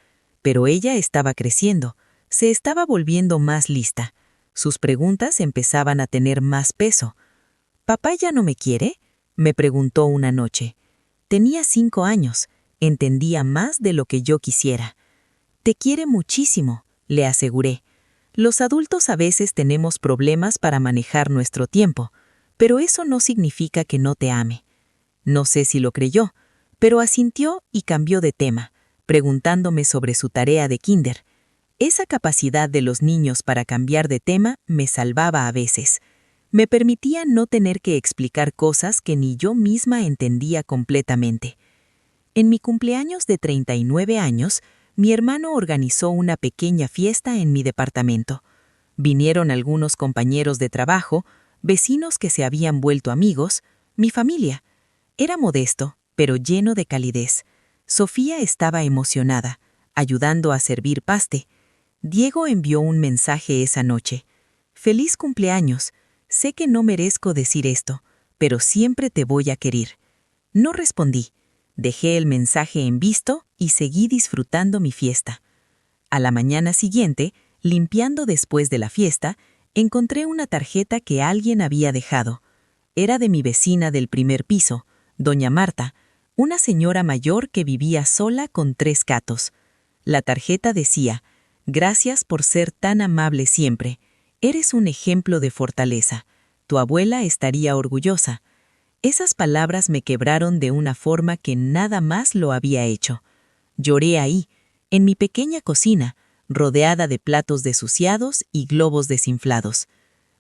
Pero ella estaba creciendo, se estaba volviendo más lista. Sus preguntas empezaban a tener más peso. ¿Papá ya no me quiere?, me preguntó una noche. Tenía 5 años, entendía más de lo que yo quisiera. Te quiere muchísimo, le aseguré. Los adultos a veces tenemos problemas para manejar nuestro tiempo, pero eso no significa que no te ame. No sé si lo creyó, pero asintió y cambió de tema, preguntándome sobre su tarea de kinder. Esa capacidad de los niños para cambiar de tema me salvaba a veces. Me permitía no tener que explicar cosas que ni yo misma entendía completamente. En mi cumpleaños de 39 años, mi hermano organizó una pequeña fiesta en mi departamento. Vinieron algunos compañeros de trabajo, vecinos que se habían vuelto amigos, mi familia. Era modesto, pero lleno de calidez. Sofía estaba emocionada, ayudando a servir paste. Diego envió un mensaje esa noche. «Feliz cumpleaños. Sé que no merezco decir esto, pero siempre te voy a querer». No respondí. Dejé el mensaje en visto y seguí disfrutando mi fiesta. A la mañana siguiente, limpiando después de la fiesta, encontré una tarjeta que alguien había dejado. Era de mi vecina del primer piso, doña Marta, una señora mayor que vivía sola con 3 gatos. La tarjeta decía: «Gracias por ser tan amable siempre. Eres un ejemplo de fortaleza. Tu abuela estaría orgullosa». Esas palabras me quebraron de una forma que nada más lo había hecho. Lloré ahí, en mi pequeña cocina, rodeada de platos desuciados y globos desinflados.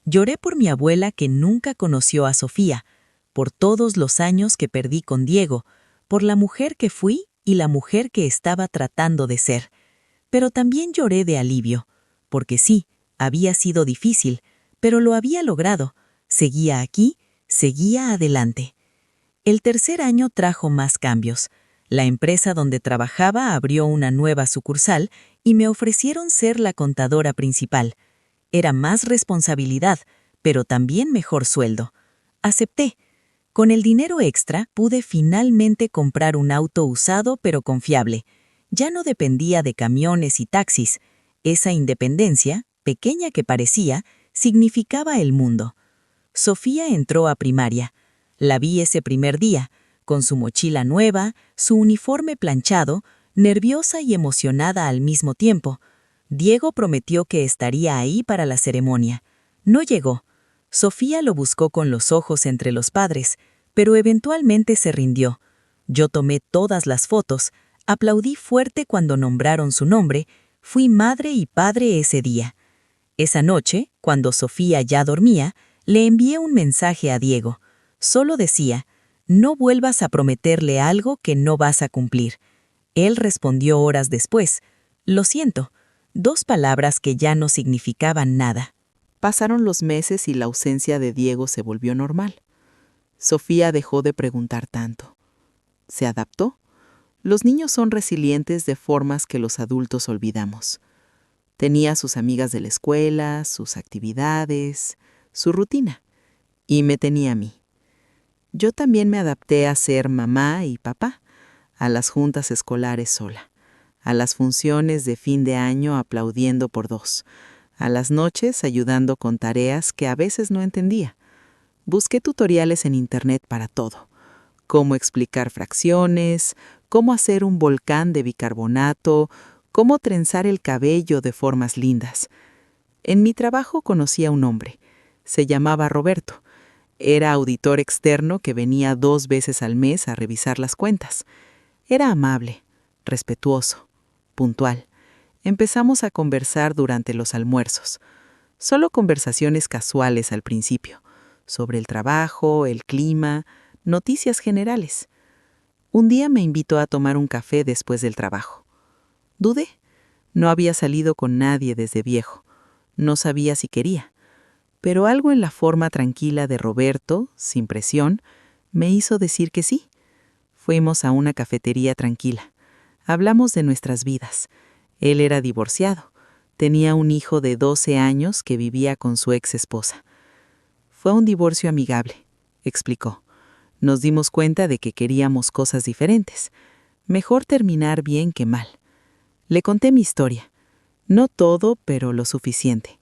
Lloré por mi abuela que nunca conoció a Sofía, por todos los años que perdí con Diego, por la mujer que fui y la mujer que estaba tratando de ser. Pero también lloré de alivio, porque sí, había sido difícil, pero lo había logrado. Seguía aquí, seguía adelante. El tercer año trajo más cambios. La empresa donde trabajaba abrió una nueva sucursal y me ofrecieron ser la contadora principal. Era más responsabilidad, pero también mejor sueldo. Acepté. Con el dinero extra pude finalmente comprar un auto usado pero confiable. Ya no dependía de camiones y taxis. Esa independencia, pequeña que parecía, significaba el mundo. Sofía entró a primaria. La vi ese primer día, con su mochila nueva, su uniforme planchado, nerviosa y emocionada al mismo tiempo. Diego prometió que estaría ahí para la ceremonia. No llegó. Sofía lo buscó con los ojos entre los padres, pero eventualmente se rindió. Yo tomé todas las fotos, aplaudí fuerte cuando nombraron su nombre, fui madre y padre ese día. Esa noche, cuando Sofía ya dormía, le envié un mensaje a Diego. Solo decía: «No vuelvas a prometerle algo que no vas a cumplir». Él respondió horas después: «Lo siento», 2 palabras que ya no significaban nada. Pasaron los meses y la ausencia de Diego se volvió normal. Sofía dejó de preguntar tanto. ¿Se adaptó? Los niños son resilientes de formas que los adultos olvidamos. Tenía sus amigas de la escuela, sus actividades, su rutina, y me tenía a mí. Yo también me adapté a ser mamá y papá, a las juntas escolares sola, a las funciones de fin de año aplaudiendo por 2, a las noches ayudando con tareas que a veces no entendía. Busqué tutoriales en internet para todo: cómo explicar fracciones, cómo hacer un volcán de bicarbonato, cómo trenzar el cabello de formas lindas. En mi trabajo conocí a un hombre. Se llamaba Roberto. Era auditor externo que venía 2 veces al mes a revisar las cuentas. Era amable, respetuoso, puntual. Empezamos a conversar durante los almuerzos. Solo conversaciones casuales al principio, sobre el trabajo, el clima, noticias generales. Un día me invitó a tomar un café después del trabajo. Dudé. No había salido con nadie desde viejo. No sabía si quería. Pero algo en la forma tranquila de Roberto, sin presión, me hizo decir que sí. Fuimos a una cafetería tranquila. Hablamos de nuestras vidas. Él era divorciado. Tenía un hijo de 12 años que vivía con su ex esposa. Fue un divorcio amigable, explicó. Nos dimos cuenta de que queríamos cosas diferentes. Mejor terminar bien que mal. Le conté mi historia. No todo, pero lo suficiente.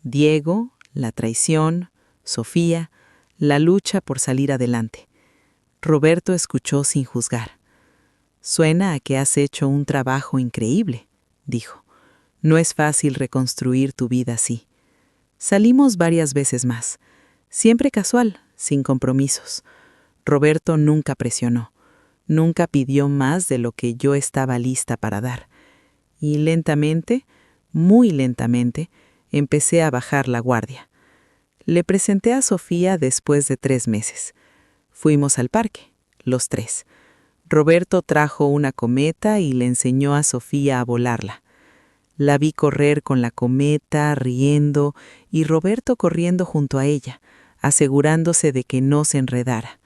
Diego, la traición, Sofía, la lucha por salir adelante. Roberto escuchó sin juzgar. Suena a que has hecho un trabajo increíble, dijo. No es fácil reconstruir tu vida así. Salimos varias veces más. Siempre casual, sin compromisos. Roberto nunca presionó. Nunca pidió más de lo que yo estaba lista para dar. Y lentamente, muy lentamente, empecé a bajar la guardia. Le presenté a Sofía después de 3 meses. Fuimos al parque, los 3. Roberto trajo una cometa y le enseñó a Sofía a volarla. La vi correr con la cometa, riendo, y Roberto corriendo junto a ella, asegurándose de que no se enredara.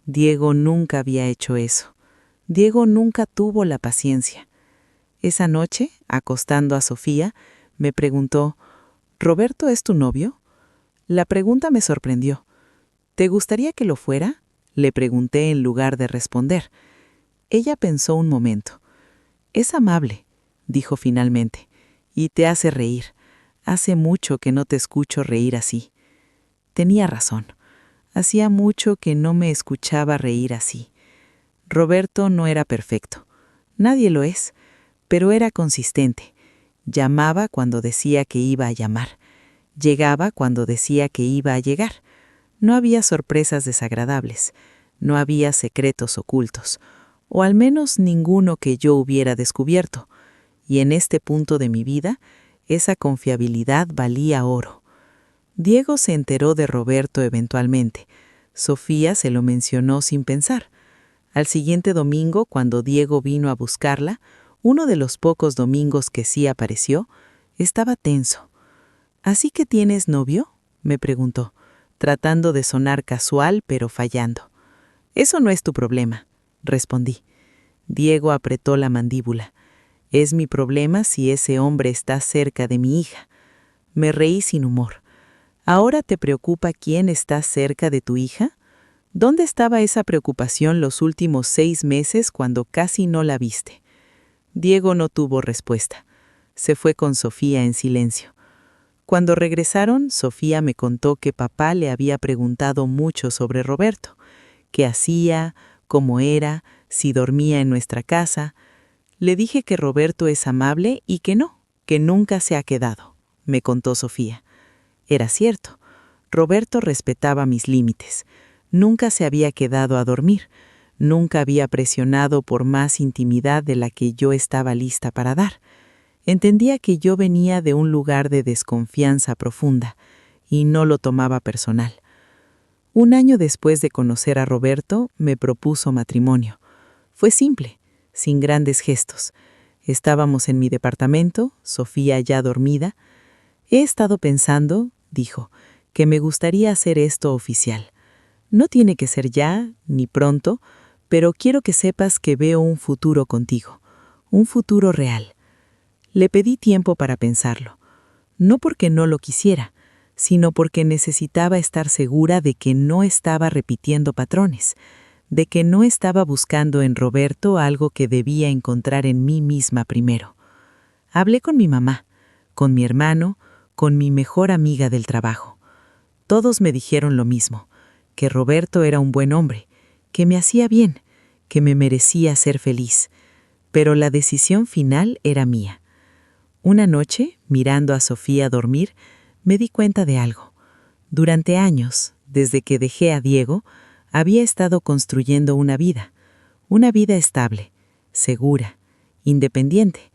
Diego nunca había hecho eso. Diego nunca tuvo la paciencia. Esa noche, acostando a Sofía, me preguntó, ¿Roberto es tu novio? La pregunta me sorprendió. ¿Te gustaría que lo fuera? Le pregunté en lugar de responder. Ella pensó un momento. Es amable, dijo finalmente, y te hace reír. Hace mucho que no te escucho reír así. Tenía razón. Hacía mucho que no me escuchaba reír así. Roberto no era perfecto. Nadie lo es, pero era consistente. Llamaba cuando decía que iba a llamar. Llegaba cuando decía que iba a llegar. No había sorpresas desagradables. No había secretos ocultos. O al menos ninguno que yo hubiera descubierto. Y en este punto de mi vida, esa confiabilidad valía oro. Diego se enteró de Roberto eventualmente. Sofía se lo mencionó sin pensar. Al siguiente domingo, cuando Diego vino a buscarla, uno de los pocos domingos que sí apareció, estaba tenso. ¿Así que tienes novio?, me preguntó, tratando de sonar casual pero fallando. Eso no es tu problema, respondí. Diego apretó la mandíbula. Es mi problema si ese hombre está cerca de mi hija. Me reí sin humor. ¿Ahora te preocupa quién está cerca de tu hija? ¿Dónde estaba esa preocupación los últimos 6 meses cuando casi no la viste? Diego no tuvo respuesta. Se fue con Sofía en silencio. Cuando regresaron, Sofía me contó que papá le había preguntado mucho sobre Roberto. ¿Qué hacía? ¿Cómo era? ¿Si dormía en nuestra casa? Le dije que Roberto es amable y que no, que nunca se ha quedado, me contó Sofía. Era cierto. Roberto respetaba mis límites. Nunca se había quedado a dormir. Nunca había presionado por más intimidad de la que yo estaba lista para dar. Entendía que yo venía de un lugar de desconfianza profunda y no lo tomaba personal. Un año después de conocer a Roberto, me propuso matrimonio. Fue simple, sin grandes gestos. Estábamos en mi departamento, Sofía ya dormida. He estado pensando, dijo, que me gustaría hacer esto oficial. No tiene que ser ya, ni pronto, pero quiero que sepas que veo un futuro contigo, un futuro real. Le pedí tiempo para pensarlo, no porque no lo quisiera, sino porque necesitaba estar segura de que no estaba repitiendo patrones, de que no estaba buscando en Roberto algo que debía encontrar en mí misma primero. Hablé con mi mamá, con mi hermano, con mi mejor amiga del trabajo. Todos me dijeron lo mismo, que Roberto era un buen hombre, que me hacía bien, que me merecía ser feliz, pero la decisión final era mía. Una noche, mirando a Sofía dormir, me di cuenta de algo. Durante años, desde que dejé a Diego, había estado construyendo una vida estable, segura, independiente,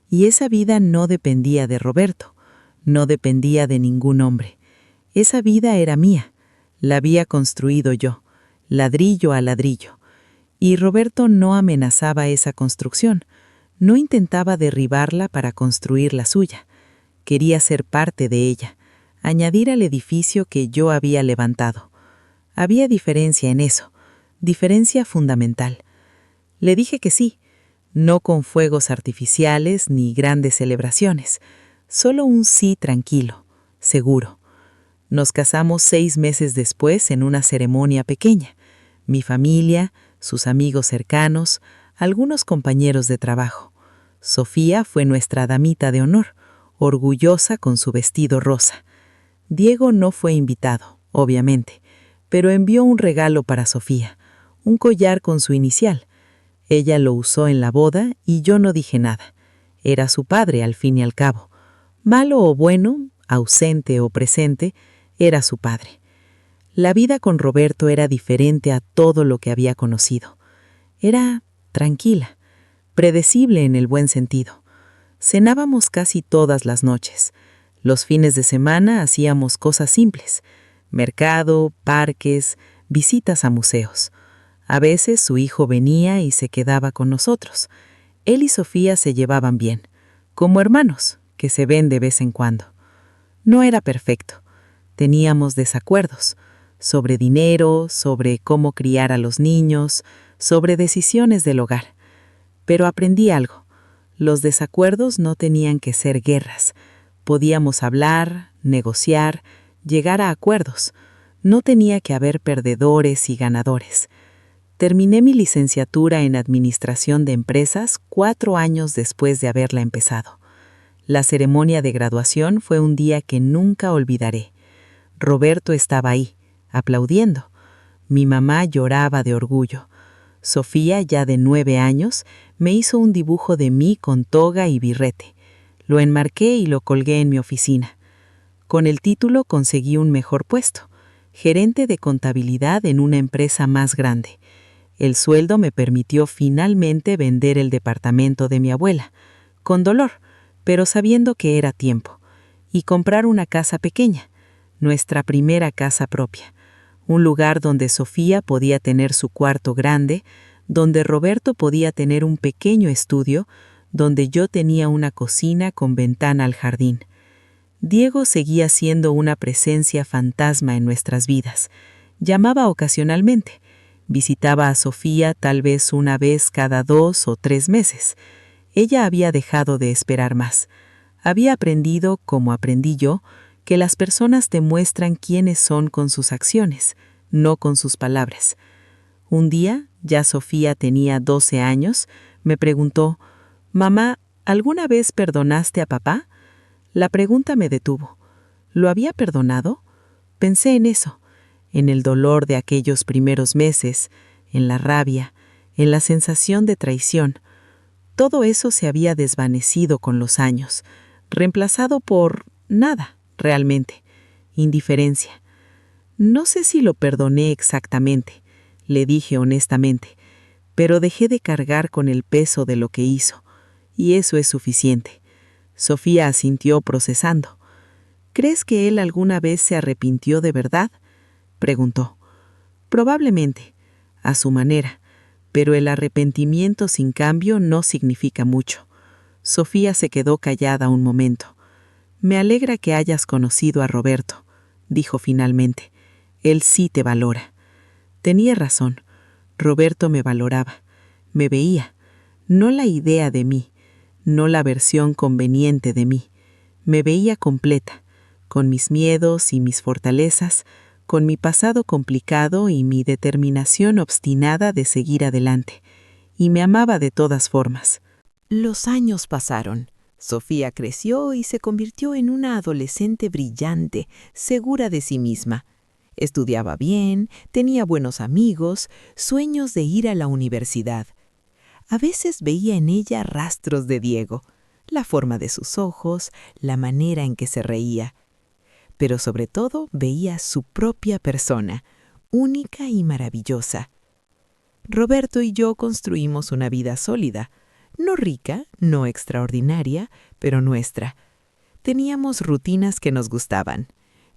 y esa vida no dependía de Roberto, no dependía de ningún hombre. Esa vida era mía, la había construido yo, ladrillo a ladrillo, Y Roberto no amenazaba esa construcción, no intentaba derribarla para construir la suya. Quería ser parte de ella, añadir al edificio que yo había levantado. Había diferencia en eso, diferencia fundamental. Le dije que sí, no con fuegos artificiales ni grandes celebraciones, solo un sí tranquilo, seguro. Nos casamos 6 meses después en una ceremonia pequeña. Mi familia, sus amigos cercanos, algunos compañeros de trabajo. Sofía fue nuestra damita de honor, orgullosa con su vestido rosa. Diego no fue invitado, obviamente, pero envió un regalo para Sofía, un collar con su inicial. Ella lo usó en la boda y yo no dije nada. Era su padre, al fin y al cabo. Malo o bueno, ausente o presente, era su padre. La vida con Roberto era diferente a todo lo que había conocido. Era tranquila, predecible en el buen sentido. Cenábamos casi todas las noches. Los fines de semana hacíamos cosas simples: mercado, parques, visitas a museos. A veces su hijo venía y se quedaba con nosotros. Él y Sofía se llevaban bien, como hermanos, que se ven de vez en cuando. No era perfecto. Teníamos desacuerdos sobre dinero, sobre cómo criar a los niños, sobre decisiones del hogar. Pero aprendí algo. Los desacuerdos no tenían que ser guerras. Podíamos hablar, negociar, llegar a acuerdos. No tenía que haber perdedores y ganadores. Terminé mi licenciatura en Administración de Empresas 4 años después de haberla empezado. La ceremonia de graduación fue un día que nunca olvidaré. Roberto estaba ahí, aplaudiendo. Mi mamá lloraba de orgullo. Sofía, ya de 9 años, me hizo un dibujo de mí con toga y birrete. Lo enmarqué y lo colgué en mi oficina. Con el título conseguí un mejor puesto, gerente de contabilidad en una empresa más grande. El sueldo me permitió finalmente vender el departamento de mi abuela, con dolor, pero sabiendo que era tiempo, y comprar una casa pequeña, nuestra primera casa propia, un lugar donde Sofía podía tener su cuarto grande, donde Roberto podía tener un pequeño estudio, donde yo tenía una cocina con ventana al jardín. Diego seguía siendo una presencia fantasma en nuestras vidas. Llamaba ocasionalmente. Visitaba a Sofía tal vez una vez cada 2 o 3 meses. Ella había dejado de esperar más. Había aprendido, como aprendí yo, que las personas demuestran quiénes son con sus acciones, no con sus palabras. Un día, ya Sofía tenía 12 años, me preguntó: «Mamá, ¿alguna vez perdonaste a papá?». La pregunta me detuvo. ¿Lo había perdonado? Pensé en eso, en el dolor de aquellos primeros meses, en la rabia, en la sensación de traición. Todo eso se había desvanecido con los años, reemplazado por nada, realmente, indiferencia. No sé si lo perdoné exactamente, le dije honestamente, pero dejé de cargar con el peso de lo que hizo, y eso es suficiente. Sofía asintió procesando. ¿Crees que él alguna vez se arrepintió de verdad?, preguntó. Probablemente, a su manera, pero el arrepentimiento sin cambio no significa mucho. Sofía se quedó callada un momento. «Me alegra que hayas conocido a Roberto», dijo finalmente. «Él sí te valora». Tenía razón. Roberto me valoraba. Me veía. No la idea de mí, no la versión conveniente de mí. Me veía completa, con mis miedos y mis fortalezas, con mi pasado complicado y mi determinación obstinada de seguir adelante. Y me amaba de todas formas. Los años pasaron. Sofía creció y se convirtió en una adolescente brillante, segura de sí misma. Estudiaba bien, tenía buenos amigos, sueños de ir a la universidad. A veces veía en ella rastros de Diego, la forma de sus ojos, la manera en que se reía. Pero sobre todo veía su propia persona, única y maravillosa. Roberto y yo construimos una vida sólida, no rica, no extraordinaria, pero nuestra. Teníamos rutinas que nos gustaban.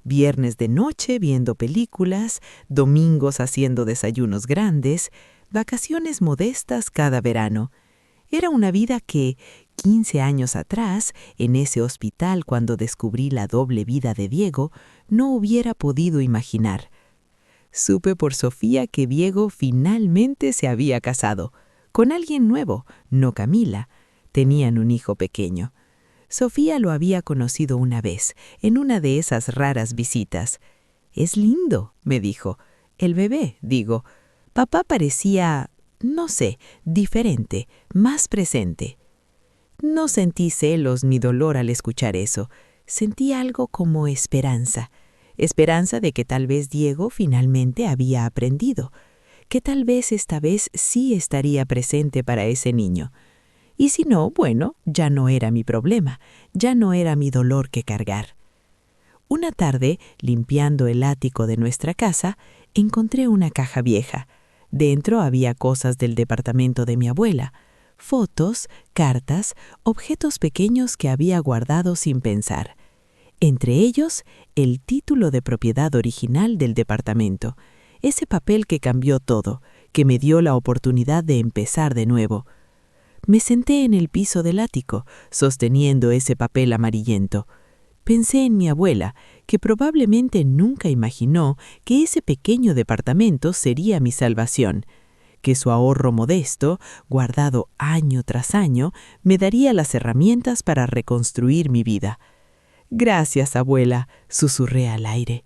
Viernes de noche viendo películas, domingos haciendo desayunos grandes, vacaciones modestas cada verano. Era una vida que, 15 años atrás, en ese hospital cuando descubrí la doble vida de Diego, no hubiera podido imaginar. Supe por Sofía que Diego finalmente se había casado, con alguien nuevo, no Camila. Tenían un hijo pequeño. Sofía lo había conocido una vez, en una de esas raras visitas. «Es lindo», me dijo. «El bebé», digo. Papá parecía, no sé, diferente, más presente. No sentí celos ni dolor al escuchar eso. Sentí algo como esperanza. Esperanza de que tal vez Diego finalmente había aprendido, que tal vez esta vez sí estaría presente para ese niño. Y si no, bueno, ya no era mi problema, ya no era mi dolor que cargar. Una tarde, limpiando el ático de nuestra casa, encontré una caja vieja. Dentro había cosas del departamento de mi abuela, fotos, cartas, objetos pequeños que había guardado sin pensar. Entre ellos, el título de propiedad original del departamento, ese papel que cambió todo, que me dio la oportunidad de empezar de nuevo. Me senté en el piso del ático, sosteniendo ese papel amarillento. Pensé en mi abuela, que probablemente nunca imaginó que ese pequeño departamento sería mi salvación, que su ahorro modesto, guardado año tras año, me daría las herramientas para reconstruir mi vida. «Gracias, abuela», susurré al aire.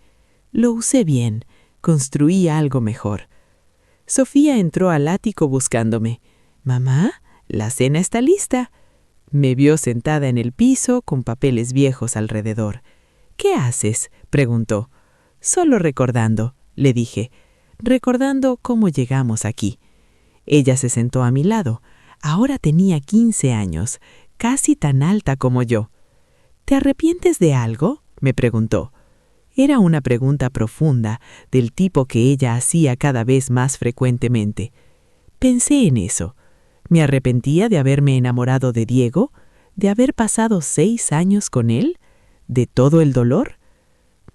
Lo usé bien, construí algo mejor. Sofía entró al ático buscándome. «Mamá, la cena está lista». Me vio sentada en el piso con papeles viejos alrededor. «¿Qué haces?», preguntó. «Solo recordando», le dije, «recordando cómo llegamos aquí». Ella se sentó a mi lado. Ahora tenía 15 años, casi tan alta como yo. «¿Te arrepientes de algo?», me preguntó. Era una pregunta profunda, del tipo que ella hacía cada vez más frecuentemente. Pensé en eso. ¿Me arrepentía de haberme enamorado de Diego? ¿De haber pasado 6 años con él? ¿De todo el dolor?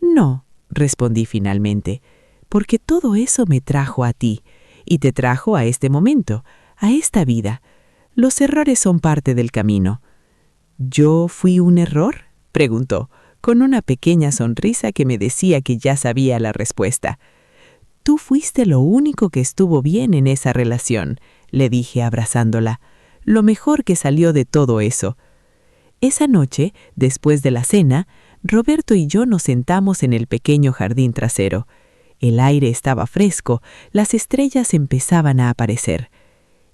No, respondí finalmente, porque todo eso me trajo a ti, y te trajo a este momento, a esta vida. Los errores son parte del camino. ¿Yo fui un error?, preguntó, con una pequeña sonrisa que me decía que ya sabía la respuesta. Tú fuiste lo único que estuvo bien en esa relación, le dije abrazándola, lo mejor que salió de todo eso. Esa noche, después de la cena, Roberto y yo nos sentamos en el pequeño jardín trasero. El aire estaba fresco, las estrellas empezaban a aparecer.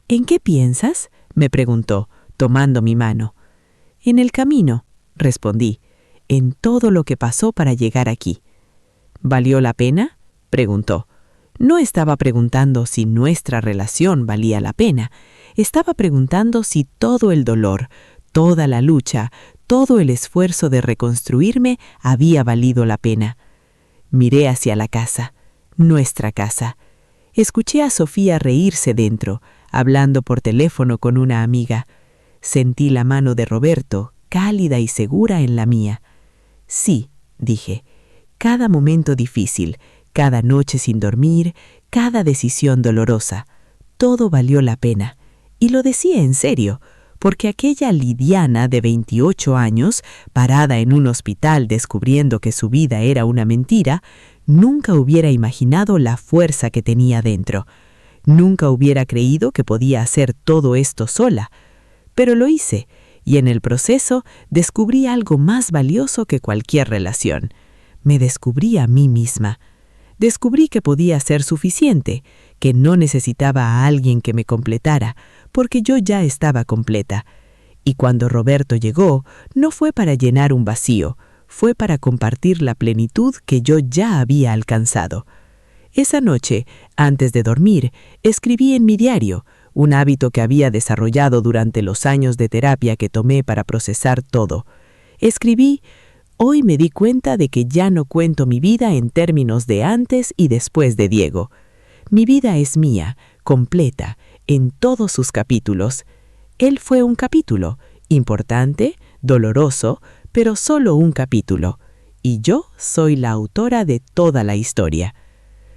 ¿En qué piensas?, me preguntó, tomando mi mano. En el camino, respondí, en todo lo que pasó para llegar aquí. ¿Valió la pena?, preguntó. No estaba preguntando si nuestra relación valía la pena. Estaba preguntando si todo el dolor, toda la lucha, todo el esfuerzo de reconstruirme había valido la pena. Miré hacia la casa, nuestra casa. Escuché a Sofía reírse dentro, hablando por teléfono con una amiga. Sentí la mano de Roberto, cálida y segura en la mía. Sí, dije, cada momento difícil, cada noche sin dormir, cada decisión dolorosa, todo valió la pena. Y lo decía en serio, porque aquella Lidiana de 28 años, parada en un hospital descubriendo que su vida era una mentira, nunca hubiera imaginado la fuerza que tenía dentro. Nunca hubiera creído que podía hacer todo esto sola. Pero lo hice, y en el proceso descubrí algo más valioso que cualquier relación. Me descubrí a mí misma. Descubrí que podía ser suficiente, que no necesitaba a alguien que me completara, porque yo ya estaba completa. Y cuando Roberto llegó, no fue para llenar un vacío, fue para compartir la plenitud que yo ya había alcanzado. Esa noche, antes de dormir, escribí en mi diario, un hábito que había desarrollado durante los años de terapia que tomé para procesar todo. Escribí: «Hoy me di cuenta de que ya no cuento mi vida en términos de antes y después de Diego. Mi vida es mía, completa, en todos sus capítulos. Él fue un capítulo, importante, doloroso, pero solo un capítulo. Y yo soy la autora de toda la historia».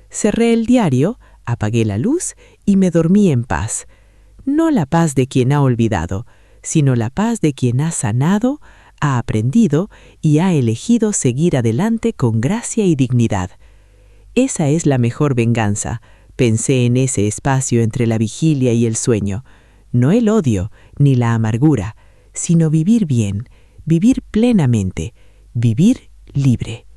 Cerré el diario, Apagué la luz y me dormí en paz. No la paz de quien ha olvidado, sino la paz de quien ha sanado, ha aprendido y ha elegido seguir adelante con gracia y dignidad. Esa es la mejor venganza, pensé en ese espacio entre la vigilia y el sueño. No el odio ni la amargura, sino vivir bien, vivir plenamente, vivir libre.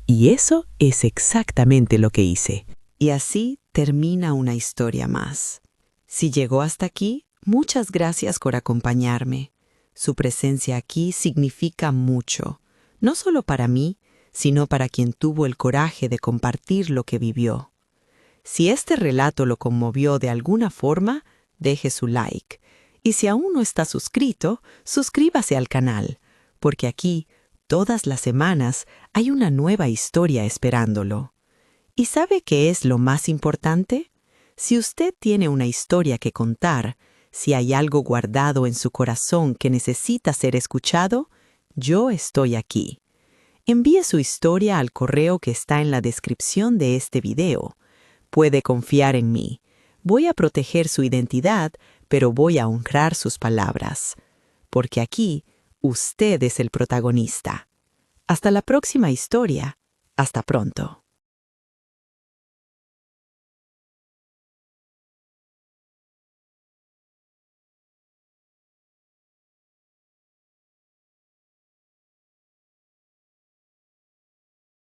Y eso es exactamente lo que hice. Y así termina una historia más. Si llegó hasta aquí, muchas gracias por acompañarme. Su presencia aquí significa mucho, no solo para mí, sino para quien tuvo el coraje de compartir lo que vivió. Si este relato lo conmovió de alguna forma, deje su like. Y si aún no está suscrito, suscríbase al canal, porque aquí, todas las semanas, hay una nueva historia esperándolo. ¿Y sabe qué es lo más importante? Si usted tiene una historia que contar, si hay algo guardado en su corazón que necesita ser escuchado, yo estoy aquí. Envíe su historia al correo que está en la descripción de este video. Puede confiar en mí. Voy a proteger su identidad, pero voy a honrar sus palabras. Porque aquí, usted es el protagonista. Hasta la próxima historia. Hasta pronto.